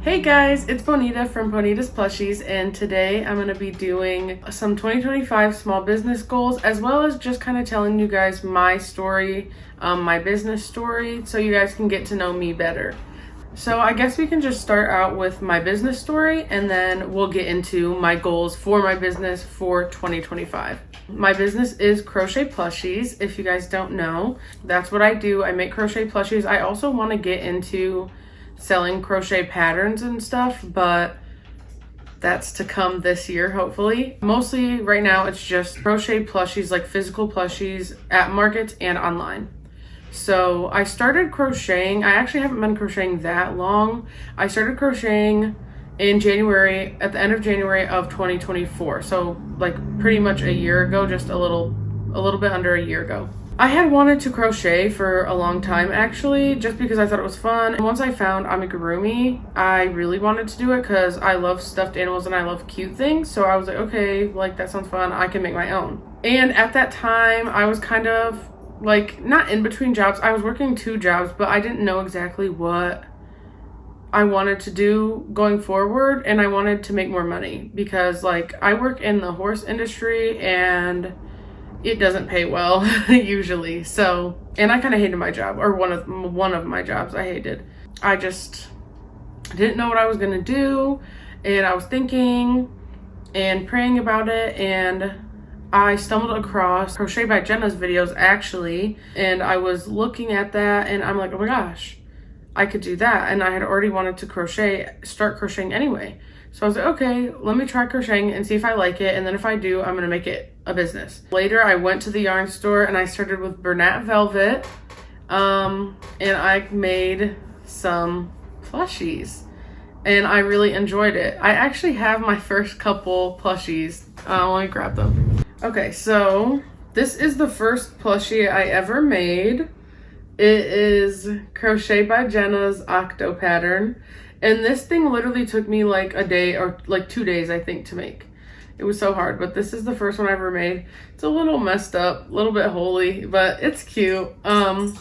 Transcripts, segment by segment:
Hey guys, it's Bonita from Bonita's Plushies, and today I'm going to be doing some 2025 small business goals, as well as just kind of telling you guys my story, my business story, so you guys can get to know me better. So I guess we can just start out with my business story, and then we'll get into my goals for my business for 2025. My business is Crochet Plushies. If you guys don't know, that's what I do. I make crochet plushies. I also want to get into selling crochet patterns and stuff, but that's to come this year, hopefully. Mostly right now it's just crochet plushies, like physical plushies at markets and online. So I started crocheting. I actually haven't been crocheting that long. I started crocheting in January, at the end of January of 2024. So like pretty much a year ago, just a little bit under a year ago. I had wanted to crochet for a long time, actually, just because I thought it was fun. And once I found amigurumi, I really wanted to do it because I love stuffed animals and I love cute things. So I was like, okay, like that sounds fun. I can make my own. And at that time, I was kind of like not in between jobs. I was working 2 jobs, but I didn't know exactly what I wanted to do going forward. And I wanted to make more money because like I work in the horse industry and it doesn't pay well usually. So, and I kind of hated my job, or one of my jobs I hated. I just didn't know what I was gonna do, and I was thinking and praying about it, and I stumbled across Crochet by Jenna's videos actually, and I was looking at that and I'm like, oh my gosh, I could do that. And I had already wanted to start crocheting anyway. So I was like, okay, let me try crocheting and see if I like it. And then if I do, I'm going to make it a business. Later, I went to the yarn store and I started with Bernat Velvet. And I made some plushies. And I really enjoyed it. I actually have my first couple plushies. Let me grab them. Okay, so this is the first plushie I ever made. It is Crochet by Jenna's Octo pattern. And this thing literally took me like a day or like 2 days, I think, to make. It was so hard, but this is the first one I ever made. It's a little messed up, a little bit holy, but it's cute. Then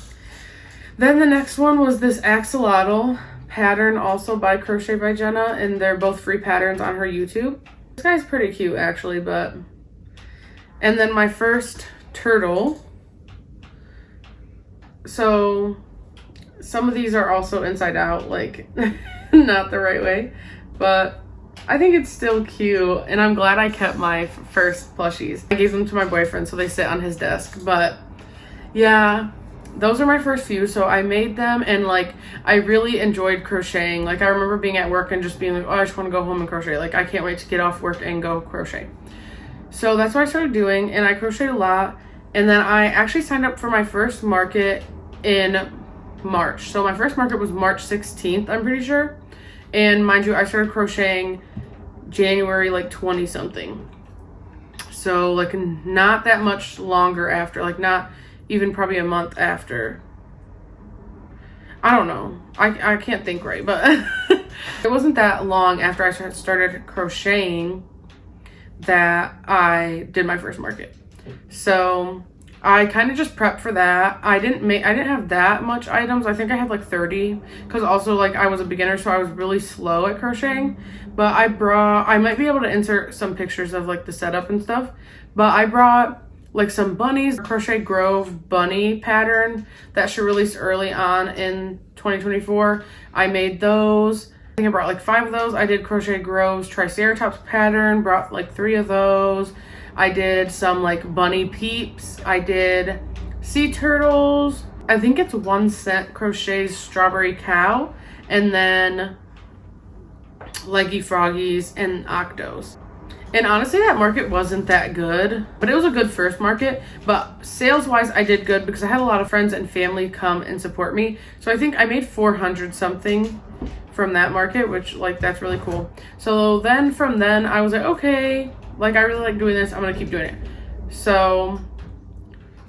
the next one was this axolotl pattern, also by Crochet by Jenna, and they're both free patterns on her YouTube. This guy's pretty cute, actually, but... And then my first turtle. So some of these are also inside out, like... not the right way, but I think it's still cute, and I'm glad I kept my first plushies. I gave them to my boyfriend so they sit on his desk, but yeah, those are my first few. So I made them, and like I really enjoyed crocheting. Like I remember being at work and just being like, oh, I just want to go home and crochet. Like I can't wait to get off work and go crochet. So that's what I started doing, and I crocheted a lot. And then I actually signed up for my first market in March. So my first market was March 16th, I'm pretty sure. And mind you, I started crocheting January like 20 something. So like not that much longer after, like not even probably a month after. I don't know. I can't think right, but it wasn't that long after I started crocheting that I did my first market. So I kind of just prepped for that. I didn't have that much items. I think I had like 30, because also like I was a beginner, so I was really slow at crocheting. But I might be able to insert some pictures of like the setup and stuff, but I brought like some bunnies, Crochet Grove bunny pattern that she released early on in 2024. I made those. I think I brought like 5 of those. I did Crochet Grove's Triceratops pattern, brought like 3 of those. I did some like bunny peeps. I did sea turtles. I think it's 1 Cent Crochet's Strawberry Cow. And then Leggy Froggies and Octos. And honestly, that market wasn't that good, but it was a good first market. But sales wise, I did good because I had a lot of friends and family come and support me. So I think I made 400 something from that market, which like that's really cool. So then from then I was like, okay, like I really like doing this, I'm gonna keep doing it. So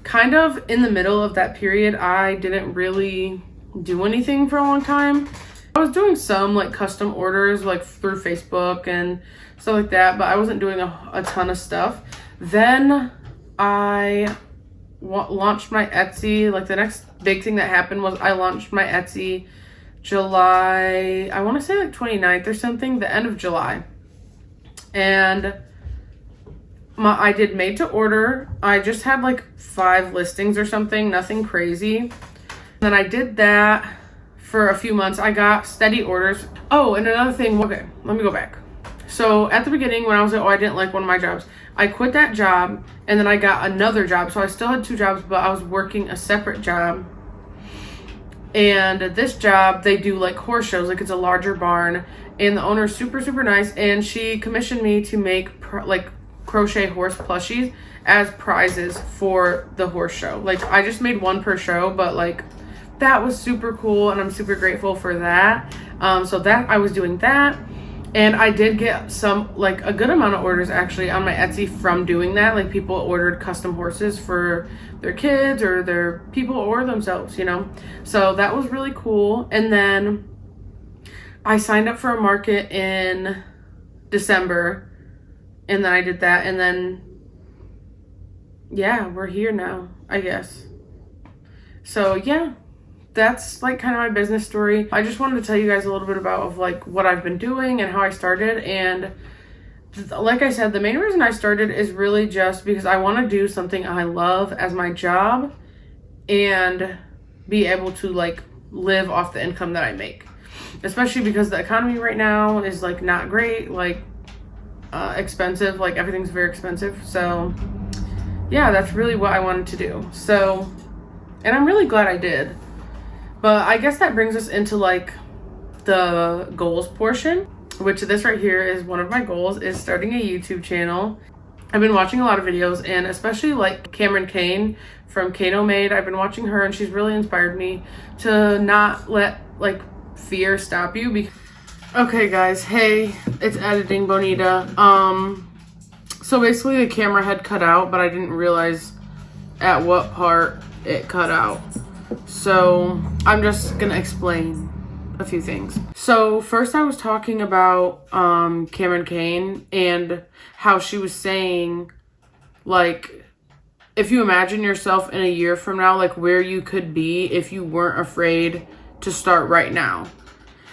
kind of in the middle of that period, I didn't really do anything for a long time. I was doing some like custom orders like through Facebook and stuff like that, but I wasn't doing a ton of stuff. Then I launched my Etsy. Like the next big thing that happened was I launched my Etsy July, I want to say like 29th or something, the end of July. And I did made to order. I just had like 5 listings or something, nothing crazy. Then I did that for a few months. I got steady orders. Oh, and another thing, okay, let me go back. So at the beginning when I was like, oh, I didn't like one of my jobs, I quit that job and then I got another job. So I still had 2 jobs, but I was working a separate job. And this job, they do like horse shows, like it's a larger barn, and the owner's super, super nice. And she commissioned me to make like crochet horse plushies as prizes for the horse show. Like I just made 1 per show, but like that was super cool and I'm super grateful for that. So that I was doing that. And I did get some, like a good amount of orders actually on my Etsy from doing that. Like people ordered custom horses for their kids or their people or themselves, you know? So that was really cool. And then I signed up for a market in December and then I did that. And then, yeah, we're here now, I guess. So yeah. That's like kind of my business story. I just wanted to tell you guys a little bit about of like what I've been doing and how I started. And like I said, the main reason I started is really just because I want to do something I love as my job and be able to like live off the income that I make, especially because the economy right now is like not great, like expensive, like everything's very expensive. So yeah, that's really what I wanted to do. So, and I'm really glad I did. But I guess that brings us into like the goals portion, which this right here is one of my goals, is starting a YouTube channel. I've been watching a lot of videos, and especially like Cameron Kane from Kano Made. I've been watching her and she's really inspired me to not let like fear stop you. Okay guys, hey, it's editing Bonita. So basically the camera had cut out, but I didn't realize at what part it cut out. So I'm just gonna explain a few things. So first I was talking about Cameron Kane and how she was saying like if you imagine yourself in a year from now, like where you could be if you weren't afraid to start right now.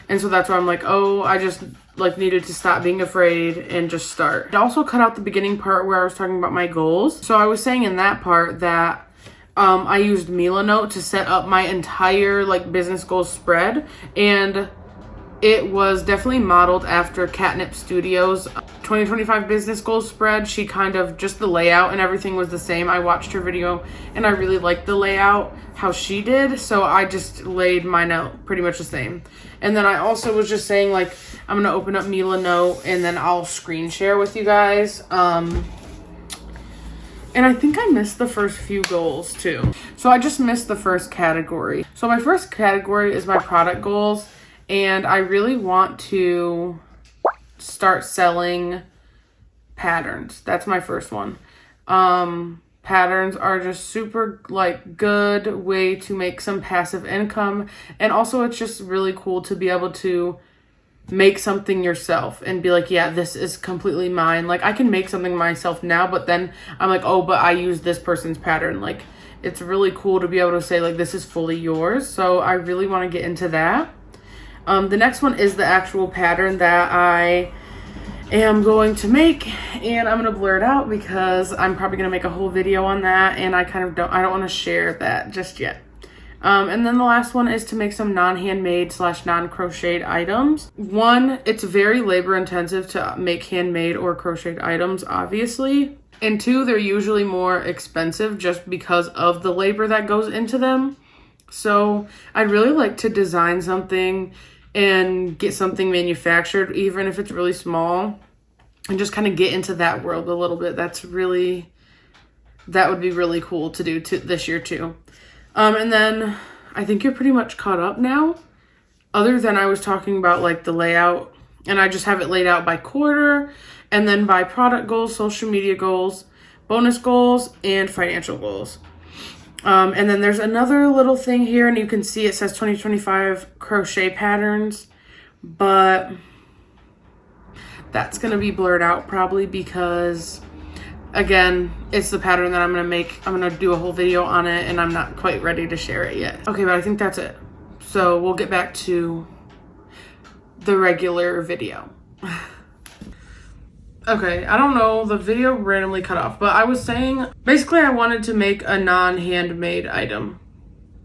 And so that's why I'm like, oh, I just like needed to stop being afraid and just start. It also cut out the beginning part where I was talking about my goals. So I was saying in that part that I used Milanote to set up my entire like business goals spread, and it was definitely modeled after Catnip Studios 2025 business goals spread. She kind of, just the layout and everything was the same. I watched her video and I really liked the layout how she did, so I just laid mine out pretty much the same. And then I also was just saying like I'm gonna open up Milanote and then I'll screen share with you guys. And I think I missed the first few goals too. So I just missed the first category. So my first category is my product goals. And I really want to start selling patterns. That's my first one. Patterns are just super like good way to make some passive income. And also it's just really cool to be able to make something yourself and be like, yeah, this is completely mine. Like I can make something myself now, but then I'm like, oh, but I use this person's pattern. Like it's really cool to be able to say like, this is fully yours. So I really want to get into that. The next one is the actual pattern that I am going to make, and I'm going to blur it out because I'm probably going to make a whole video on that. And I don't want to share that just yet. And then the last one is to make some non-handmade / non-crocheted items. One, it's very labor intensive to make handmade or crocheted items, obviously. And 2, they're usually more expensive just because of the labor that goes into them. So I'd really like to design something and get something manufactured, even if it's really small, and just kind of get into that world a little bit. That would be really cool to do this year too. And then I think you're pretty much caught up now, other than I was talking about like the layout, and I just have it laid out by quarter and then by product goals, social media goals, bonus goals, and financial goals. And then there's another little thing here, and you can see it says 2025 crochet patterns, but that's going to be blurred out probably because again, it's the pattern that I'm going to make. I'm going to do a whole video on it and I'm not quite ready to share it yet. Okay, but I think that's it. So we'll get back to the regular video. Okay, I don't know, the video randomly cut off, but I was saying, basically I wanted to make a non-handmade item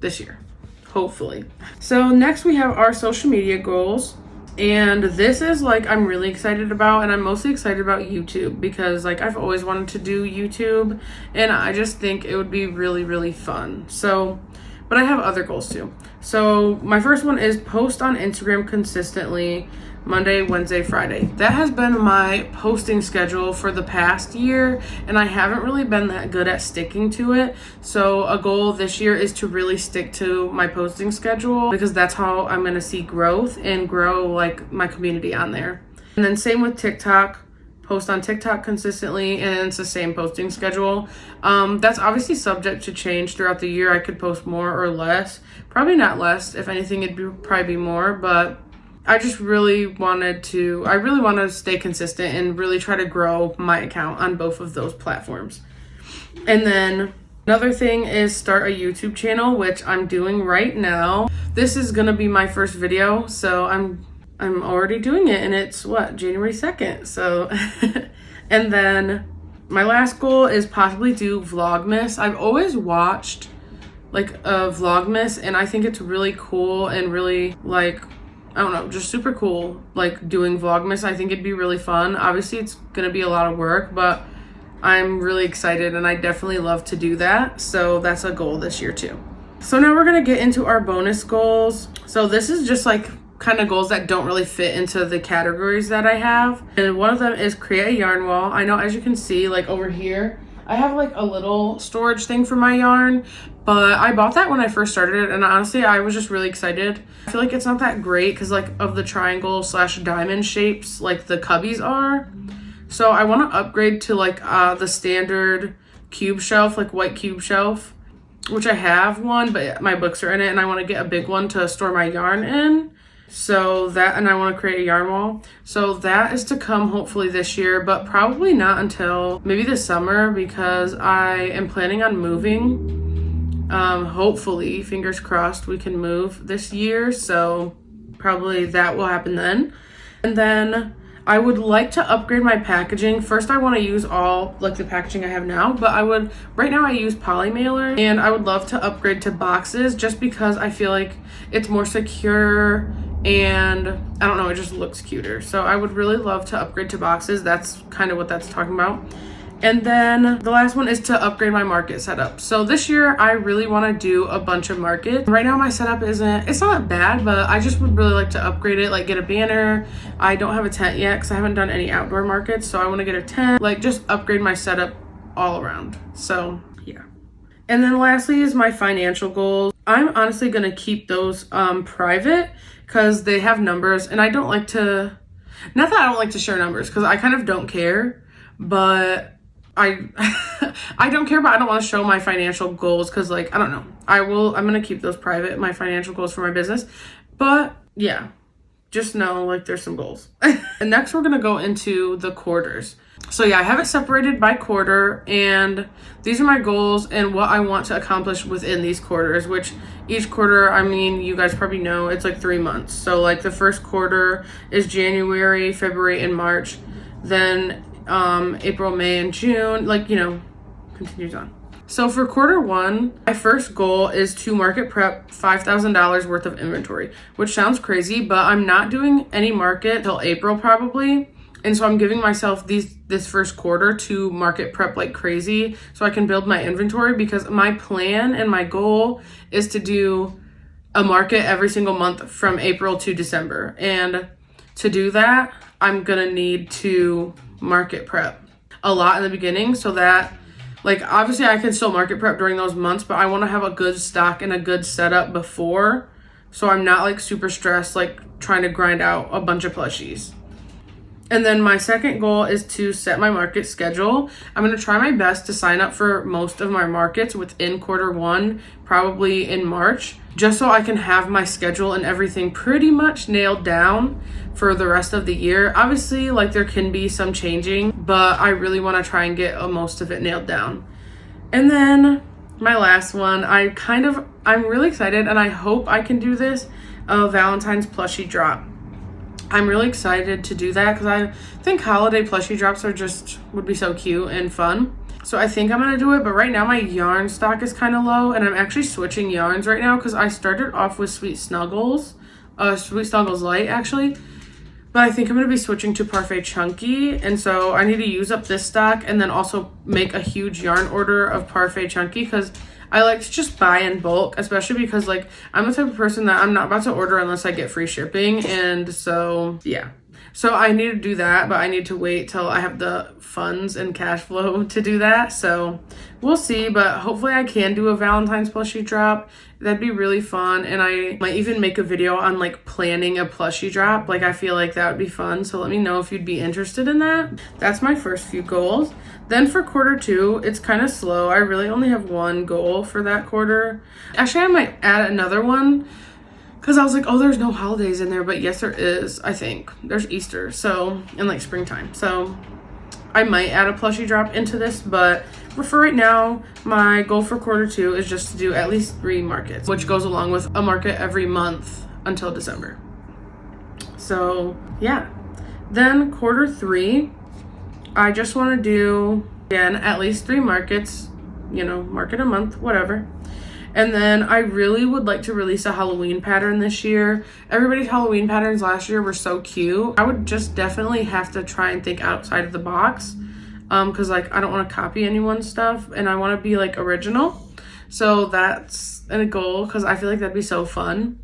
this year, hopefully. So next we have our social media goals, and this is like I'm really excited about, and I'm mostly excited about YouTube because like I've always wanted to do YouTube, and I just think it would be really, really fun. So, but I have other goals too. So my first one is post on Instagram consistently Monday, Wednesday, Friday. That has been my posting schedule for the past year, and I haven't really been that good at sticking to it. So a goal this year is to really stick to my posting schedule because that's how I'm going to see growth and grow like my community on there. And then same with TikTok. Post on TikTok consistently, and it's the same posting schedule. That's obviously subject to change throughout the year. I could post more or less. Probably not less. If anything, it'd probably be more, but I just really want to stay consistent and really try to grow my account on both of those platforms. And then another thing is start a YouTube channel, which I'm doing right now. This is gonna be my first video, so I'm already doing it, and it's January 2nd. So, and then my last goal is possibly do Vlogmas. I've always watched like a Vlogmas, and I think it's really cool and really like, I don't know, just super cool, like doing Vlogmas. I think it'd be really fun. Obviously, it's gonna be a lot of work, but I'm really excited, and I definitely love to do that. So that's a goal this year too. So now we're gonna get into our bonus goals. So this is just like kind of goals that don't really fit into the categories that I have. And one of them is create a yarn wall. I know, as you can see, like over here, I have like a little storage thing for my yarn, but I bought that when I first started it, and honestly I was just really excited. I feel like it's not that great because like of the triangle / diamond shapes like the cubbies are. So I want to upgrade to like the standard cube shelf, like white cube shelf, which I have one, but my books are in it, and I want to get a big one to store my yarn in. So that, and I want to create a yarn wall. So that is to come hopefully this year, but probably not until maybe this summer because I am planning on moving. Hopefully, fingers crossed, we can move this year. So probably that will happen then. And then I would like to upgrade my packaging. First, I want to use all like the packaging I have now, but right now I use poly mailer, and I would love to upgrade to boxes just because I feel like it's more secure, and I don't know, it just looks cuter. So I would really love to upgrade to boxes. That's kind of what that's talking about. And then the last one is to upgrade my market setup. So this year I really want to do a bunch of markets. Right now my setup it's not bad, but I just would really like to upgrade it, like get a banner. I don't have a tent yet because I haven't done any outdoor markets, so I want to get a tent, like just upgrade my setup all around. So yeah. And then lastly is my financial goals. I'm honestly going to keep those private because they have numbers, and I don't like to, not that I don't like to share numbers because I kind of don't care, but I don't care, but I don't want to show my financial goals because like, I don't know. I'm going to keep those private, my financial goals for my business. But yeah, just know like there's some goals. And next we're going to go into the quarters. So yeah, I have it separated by quarter, and these are my goals and what I want to accomplish within these quarters, which each quarter, I mean, you guys probably know it's like 3 months. So like the first quarter is January, February, and March. Then April, May, and June, like, you know, continues on. So for quarter one, my first goal is to market prep $5,000 worth of inventory, which sounds crazy, but I'm not doing any market till April probably. And so I'm giving myself this first quarter to market prep like crazy so I can build my inventory, because my plan and my goal is to do a market every single month from April to December. And to do that, I'm gonna need to market prep a lot in the beginning so that, like, obviously I can still market prep during those months, but I want to have a good stock and a good setup before, so I'm not like super stressed like trying to grind out a bunch of plushies. And then my second goal is to set my market schedule. I'm going to try my best to sign up for most of my markets within quarter one, probably in March, just so I can have my schedule and everything pretty much nailed down for the rest of the year. Obviously, like, there can be some changing, but I really want to try and get most of it nailed down. And then my last one. I'm really excited, and I hope I can do this, a Valentine's plushie drop. I'm really excited to do that because I think holiday plushie drops would be so cute and fun. So I think I'm gonna do it, but right now my yarn stock is kind of low, and I'm actually switching yarns right now because I started off with Sweet Snuggles Light actually, but I think I'm gonna be switching to Parfait Chunky, and so I need to use up this stock and then also make a huge yarn order of Parfait Chunky because I like to just buy in bulk, especially because like I'm the type of person that I'm not about to order unless I get free shipping, and so yeah. So I need to do that, but I need to wait till I have the funds and cash flow to do that. So we'll see, but hopefully I can do a Valentine's plushie drop. That'd be really fun. And I might even make a video on like planning a plushie drop. Like I feel like that would be fun. So let me know if you'd be interested in that. That's my first few goals. Then for quarter two, it's kind of slow. I really only have one goal for that quarter. Actually, I might add another one, because I was like, oh, there's no holidays in there. But yes, there is, I think. There's Easter, so, and like springtime. So I might add a plushie drop into this, but for right now, my goal for quarter two is just to do at least 3 markets, which goes along with a market every month until December. So yeah. Then quarter three, I just want to do, again, at least 3 markets, market a month, whatever. And then I really would like to release a Halloween pattern this year. Everybody's Halloween patterns last year were so cute. I would just definitely have to try and think outside of the box, because like I don't want to copy anyone's stuff and I want to be like original. So that's a goal because I feel like that'd be so fun.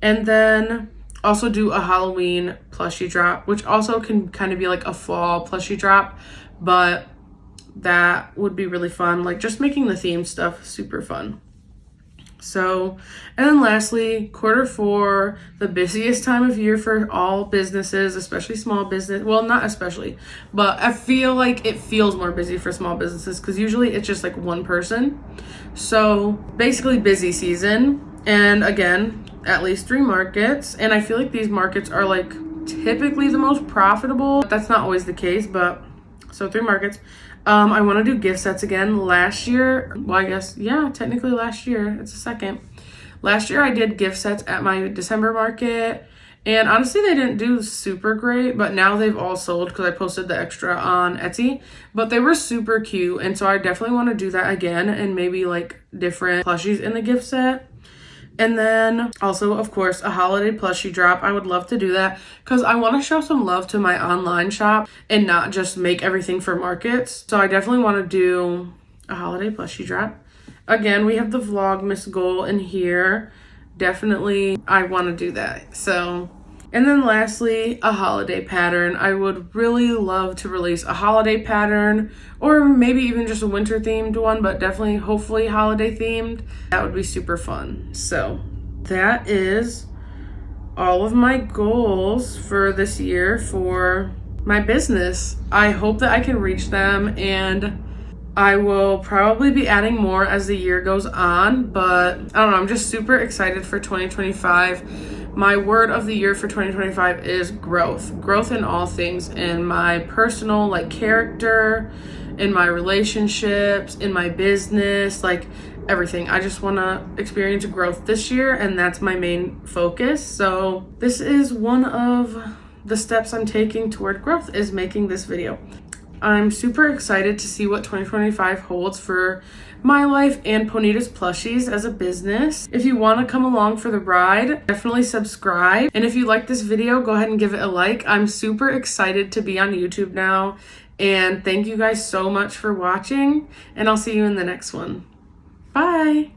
And then also do a Halloween plushie drop, which also can kind of be like a fall plushie drop, but that would be really fun. Like just making the theme stuff super fun. So, and then lastly, quarter four, the busiest time of year for all businesses, especially small business. Well, not especially, but I feel like it feels more busy for small businesses because usually it's just like one person. So basically busy season. And again, at least 3 markets. And I feel like these markets are like typically the most profitable. That's not always the case, but so 3 markets. I want to do gift sets again. Last year, well, I guess, yeah, technically last year, it's the second. Last year I did gift sets at my December market, and honestly they didn't do super great, but now they've all sold because I posted the extra on Etsy, but they were super cute, and so I definitely want to do that again and maybe like different plushies in the gift set. And then also, of course, a holiday plushie drop. I would love to do that because I want to show some love to my online shop and not just make everything for markets. So I definitely want to do a holiday plushie drop. Again, we have the Vlogmas goal in here. Definitely, I want to do that. So, and then lastly, a holiday pattern. I would really love to release a holiday pattern or maybe even just a winter themed one, but definitely hopefully holiday themed. That would be super fun. So that is all of my goals for this year for my business. I hope that I can reach them, and I will probably be adding more as the year goes on, but I don't know, I'm just super excited for 2025. My word of the year for 2025 is growth. Growth in all things, in my personal like character, in my relationships, in my business, like everything. I just want to experience growth this year, and that's my main focus. So this is one of the steps I'm taking toward growth, is making this video. I'm super excited to see what 2025 holds for my life and Ponitas Plushies as a business. If you want to come along for the ride, definitely subscribe. And if you like this video, go ahead and give it a like. I'm super excited to be on YouTube now. And thank you guys so much for watching, and I'll see you in the next one. Bye.